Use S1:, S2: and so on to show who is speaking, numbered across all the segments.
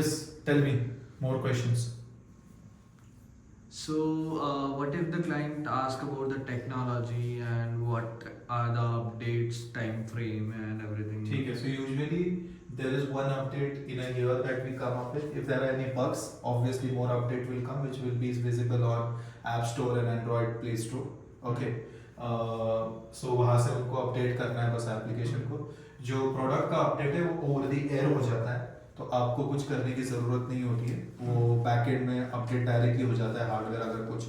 S1: Yes, tell me more questions.
S2: So, what if the client asks about the technology and what are the updates, time frame, and everything?
S1: ठीक है, so usually there is one update in a year that we come up with. If there are any bugs, obviously more update will come, which will be visible on App Store and Android Play Store. Okay. So वहाँ से उनको update करना है बस application को. जो product का update है वो ओवर द एयर हो जाता है, तो आपको कुछ करने की ज़रूरत नहीं होती है. वो बैकएंड में अपडेट डायरेक्टली हो जाता है. हार्डवेयर अगर कुछ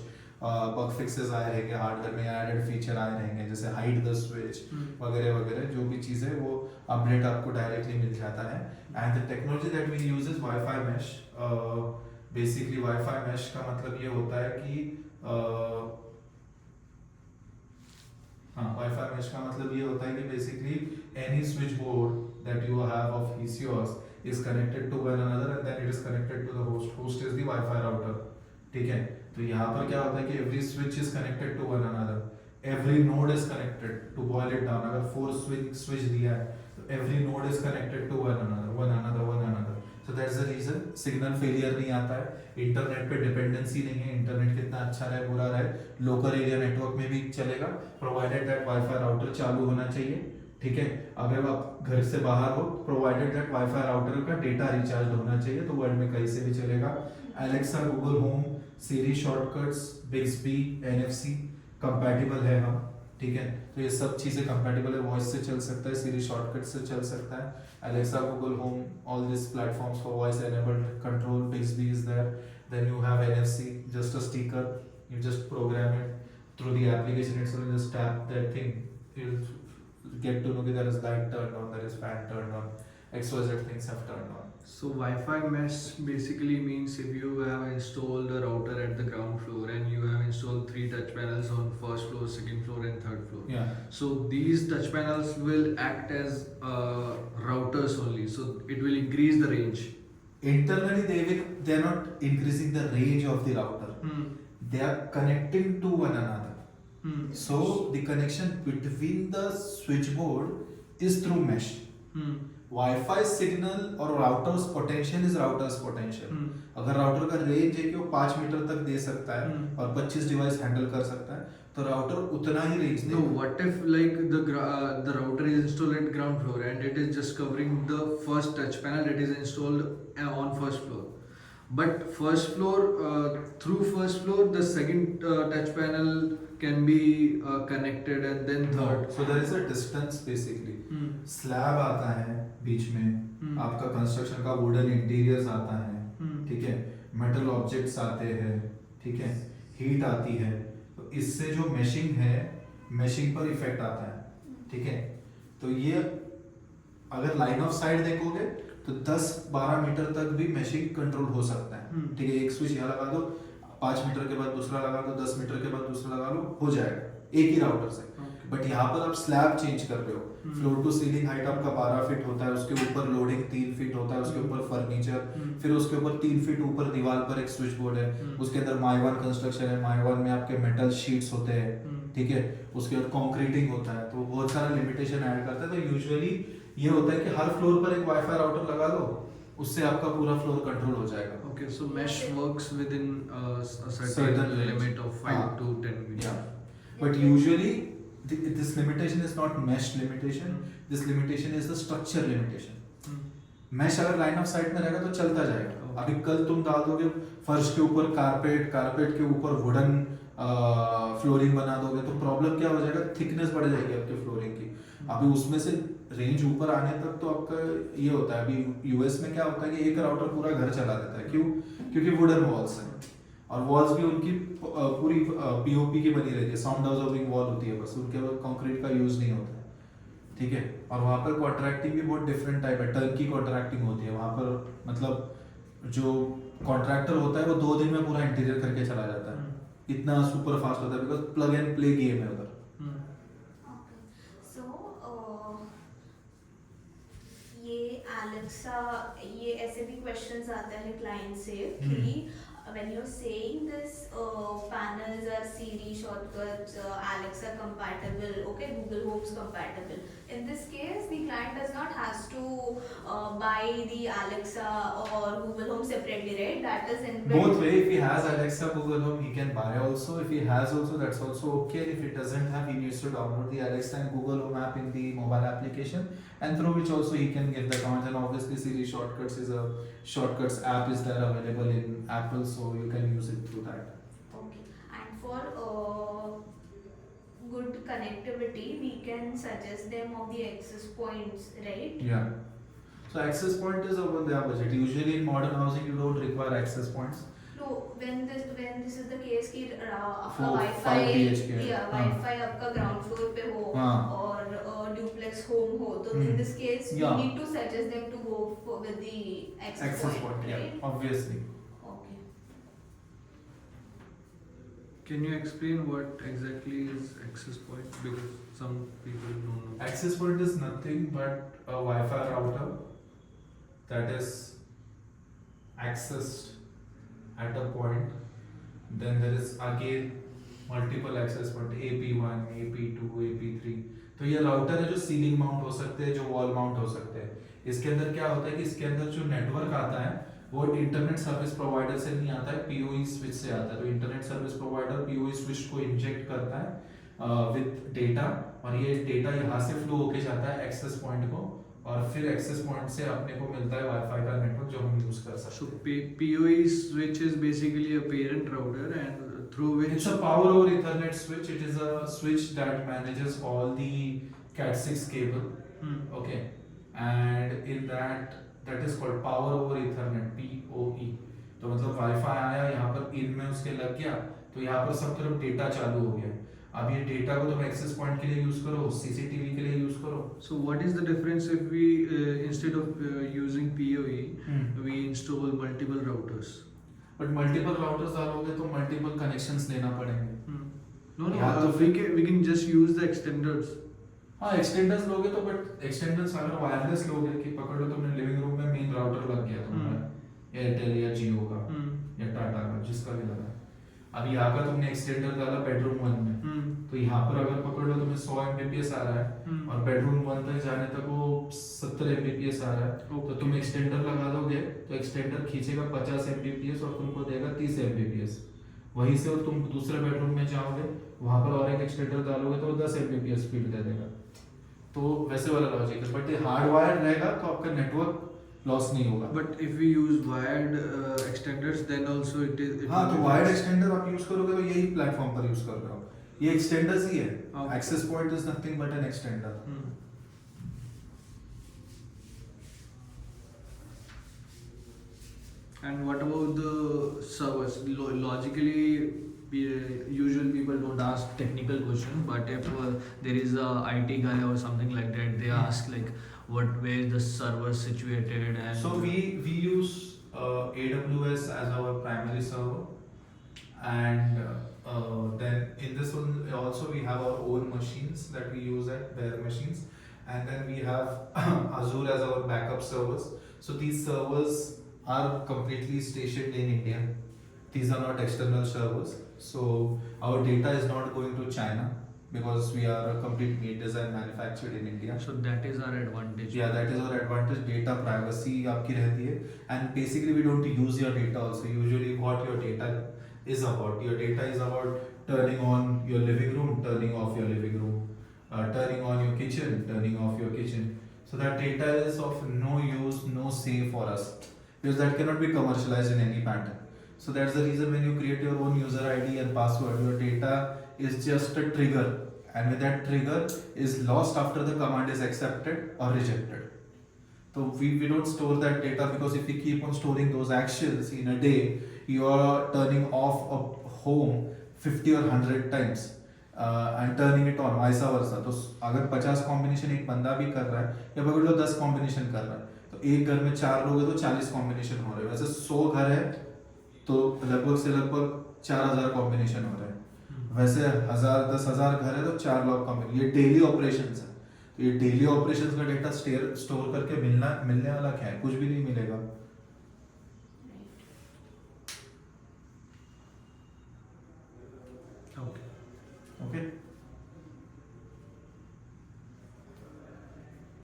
S1: बग फिक्सेस आए रहेंगे, हार्डवेयर में एडेड फीचर आए रहेंगे, जैसे हाइड द स्विच वगैरह वगैरह, जो भी चीज़ है वो अपडेट आपको डायरेक्टली मिल जाता है. And the technology that we use is wifi mesh. Basically wifi mesh का मतलब ये होता है कि हाँ, वाईफाई मैश का मतलब ये होता है कि basically any switch board that you have of ECOS is connected to one another and then it is connected to the host. Host is the Wi-Fi router. ठीक है, तो यहाँ पर क्या होता है कि every switch is connected to one another. Every node is connected. To boil it down, अगर 4 switch दिया है तो every node is connected to one another. So that's the reason signal failure नहीं आता है. इंटरनेट पे डिपेंडेंसी नहीं है. इंटरनेट कितना अच्छा रहे बुरा रहे, लोकल एरिया नेटवर्क में भी चलेगा, प्रोवाइडेड दैट वाईफाई राउटर चालू होना चाहिए. ठीक है, अगर आप घर से बाहर हो, प्रोवाइडेड दैट वाईफाई राउटर का डेटा रिचार्ज होना चाहिए, तो वर्ल्ड में कहीं से भी चलेगा. एलेक्सा, गूगल होम, सीरी शॉर्टकट्स, बिग्सबी, NFC कंपैटिबल है हम. ठीक है, तो ये सब चीज़ें कंपैटिबल है. वॉइस से चल सकता है, सीरी शॉर्टकट से चल सकता है. Alexa, Google Home, all this platforms for voice enabled control. Bixby is there. Then you have NFC, just a sticker, you just program it through the application itself. You just tap that thing, you'll get to know that there is light turned on, there is fan turned on, XYZ things have turned on.
S2: So, Wi-Fi mesh basically means if you have installed a router at the ground floor and you have installed 3 touch panels on first floor, second floor, and third floor.
S1: Yeah.
S2: So these touch panels will act as routers only. So it will increase the range.
S1: Internally, they are not increasing the range of the router. They are connecting to one another. So the connection between the switchboard is through mesh. Wi-Fi signal और routers potential is routers potential. अगर router का range है कि वो 5 metre तक दे सकता है और 25 डिवाइस हैंडल कर सकता है, तो राउटर उतना ही रेंज देगा.
S2: No, what if like the router is installed at ground floor and it is just covering the first touch panel that is installed on first floor. But first floor, through first floor, the second touch panel can be connected and then third.
S1: So there is a distance basically. Slab आता है बीच में, आपका construction का wooden interiors आता है. ठीक है, metal objects आते हैं. ठीक है, हीट आती है, तो इससे जो मेशिंग है, मेशिंग पर इफेक्ट आता है. ठीक है, तो ये अगर लाइन ऑफ साइट देखोगे तो 10-12 मीटर तक भी मेशिंग कंट्रोल हो सकता है. ठीक है, एक स्विच यहाँ लगा दो, 5 मीटर के बाद दूसरा लगा दो, 10 मीटर के बाद दूसरा लगा लो, हो जाएगा एक ही राउटर से. बट यहाँ पर आप स्लैब चेंज कर रहे हो. फ्लोर टू सीलिंग हाइट आपका 12 फीट होता है, उसके ऊपर लोडिंग 3 फीट होता है, उसके ऊपर फर्नीचर, फिर उसके ऊपर 3 फीट ऊपर दीवार पर एक स्विच बोर्ड है, उसके अंदर माइवान कंस्ट्रक्शन है, माइवान में आपके मेटल शीट्स होते हैं. ठीक है, उसके बाद कॉन्क्रीटिंग होता है, तो बहुत सारा लिमिटेशन ऐड करता है. तो यूजुअली ये होता है कि हर फ्लोर पर एक वाईफाई राउटर लगा लो, उससे आपका पूरा फ्लोर कंट्रोल हो जाएगा.
S2: Okay, so mesh works within a certain limit of 5 to 10 meters.
S1: Yeah, but usually this limitation is not mesh limitation. This limitation is the structure limitation. mesh अगर line of site में रहेगा तो चलता जाएगा. अभी कल तुम डाल दोगे फर्श के ऊपर कारपेट, कारपेट के ऊपर वुडन फ्लोरिंग बना दोगे, तो प्रॉब्लम क्या हो जाएगा, थिकनेस बढ़ जाएगी आपके फ्लोरिंग की. अभी उसमें से रेंज ऊपर आने तक तो आपका ये होता है. अभी यूएस में क्या होता है कि एक राउटर पूरा घर चला देता है. क्यों? क्योंकि वुडन वॉल्स हैं, और वॉल्स भी उनकी पूरी POP की बनी रहती है, साउंड अब्जॉर्बिंग वॉल होती है, बस उनके बाद कंक्रीट का यूज नहीं होता है. ठीक है, और वहाँ पर कॉन्ट्रैक्टिंग भी बहुत डिफरेंट टाइप है. टर्की कॉन्ट्रैक्टिंग होती है वहाँ पर, मतलब जो कॉन्ट्रैक्टर होता है वो 2 दिन में पूरा इंटीरियर करके चला जाता है. इतना सुपर फास्ट होता है, because plug and play game है उधर.
S3: ये एलेक्सा, ये ऐसे भी क्वेश्चंस आते हैं क्लाइंट से कि when you're saying this panels are Siri shortcuts, Alexa compatible, okay, Google Homes compatible. In this case, the client does not has to buy the Alexa or Google Home separately, right? That is inbuilt.
S1: Both way, if he has Alexa, Google Home, he can buy also. If he has also, that's also okay. If he doesn't have, he needs to download the Alexa and Google Home app in the mobile application, and through which also he can get the account. And obviously, Siri Shortcuts is a shortcuts app is there available in Apple, so you can use it through that.
S3: Okay, and for good connectivity, we can suggest them of the access points, right?
S1: Yeah. So access point is over their budget. Usually in modern housing, you don't require access points.
S3: No, when this is the case कि आपका
S1: 5
S3: wifi
S1: BHK
S3: या
S1: हाँ.
S3: Wifi आपका ground floor पे हो
S1: हाँ.
S3: और duplex home हो तो in this case we
S1: Yeah.
S3: need to suggest them to go for with the access point,
S1: yeah,
S3: right?
S1: obviously.
S3: Okay.
S2: Can you explain what exactly is access point? Because some people don't know.
S1: Access point is nothing but a Wi-Fi router that is accessed at a point. Then there is again multiple access point AP1, AP2, AP3. तो ये router है जो ceiling mount हो सकते हैं, जो wall mount हो सकते हैं. इसके अंदर क्या होता है कि इसके अंदर जो नेटवर्क आता है वो इंटरनेट सर्विस प्रोवाइडर से नहीं आता है, पीओई स्विच से आता है. तो internet service provider PoE switch को इंजेक्ट करता है विद डेटा, और ये डेटा यहाँ से फ्लो होके जाता है एक्सेस पॉइंट को, और फिर एक्सेस पॉइंट से अपने को मिलता है वाईफाई का नेटवर्क जो हम यूज कर सकते
S2: So
S1: हैं.
S2: PoE switch is basically a parent router, and through which
S1: It's a power over Ethernet switch. It is a switch that manages all the Cat6 cable.
S2: Hmm.
S1: Okay, and in that is called power over Ethernet, PoE. तो मतलब wifi आया यहाँ पर इन में उसके लग गया, तो यहाँ पर सब तरफ डेटा चालू हो गया. अब ये डेटा को तुम एक्सेस पॉइंट के लिए यूज करो, सीसीटीवी के लिए यूज करो.
S2: So what is the difference if we instead of using PoE we install multiple routers?
S1: But multiple routers डालोगे तो मल्टीपल कनेक्शंस लेना पड़ेंगे.
S2: No,
S1: Yeah, तो
S2: we can just use the extenders.
S1: हाँ, एक्सटेंडर्स लोगे तो, बट एक्सटेंडर्स अगर wireless लोगे कि पकड़ लो तुमने लिविंग रूम में मेन राउटर लग गया तुम्हारा एयरटेल या जियो का या टाटा का, जिसका भी लगा. अब यहाँ का तुमने एक्सटेंडर डाला बेडरूम 1 में, तो यहाँ पर अगर पकड़ लो तुम्हें 100 Mbps आ रहा है और बेडरूम 1 तक जाने तक वो 70 Mbps आ रहा है, तो तुम एक्सटेंडर लगा दोगे तो एक्सटेंडर खींचेगा 50 Mbps और तुमको देगा 30 Mbps. वहीं से और तुम दूसरे बेडरूम में जाओगे वहां पर और एक एक्सटेंडर डालोगे तो 10 Mbps स्पीड दे देगा. तो वैसे वाला लॉजिक है, बट ये हार्ड वायर रहेगा तो आपका नेटवर्क लॉस नहीं होगा.
S2: But if we use wired extenders, then also it is.
S1: हाँ, तो वायर्ड एक्सटेंडर आप यूज करोगे तो यही प्लेटफॉर्म पर यूज कर रहे हो. ये एक्सटेंडर्स ही है.
S2: Okay.
S1: Access point is nothing but an extender.
S2: And what about the servers? Logically, usual people don't ask technical questions, but if there is a IT guy or something like that, they ask like, where is the server situated? And
S1: So we use AWS as our primary server, and then in this one also we have our own machines that we use at bare machines, and then we have Azure as our backup servers. So these servers are completely stationed in India. These are not external servers. So our data is not going to China because we are a complete made design manufactured in India.
S2: so that is our advantage.
S1: Yeah, that is our advantage. Data privacy आपकी रहती है, and basically we don't use your data also. Usually what your data is about. Your data is about turning on your living room, turning off your living room, turning on your kitchen, turning off your kitchen. So that data is of no use, no say for us, because that cannot be commercialized in any pattern. So that's the reason when you create your own user ID and password, your data is just a trigger, and with that trigger is lost after the command is accepted or rejected. So we don't store that data, because if we keep on storing those actions in a day, you are turning off a home 50 or 100 times and turning it on, vice versa. तो अगर 50 combination एक बंदा भी कर रहा है या पकड़ लो 10 कॉम्बिनेशन कर रहा है, तो एक घर में 4 लोग हैं तो 40 कॉम्बिनेशन हो रहे हैं. वैसे 100 घर है तो लगभग से लगभग 4000 कॉम्बिनेशन हो रहे हैं. वैसे 10,000 घर है तो 4 लाख कॉम्बिनेशन. ये डेली ऑपरेशंस है. तो ये डेली ऑपरेशंस का डेटा स्टोर करके मिलने वाला क्या है? कुछ भी नहीं मिलेगा.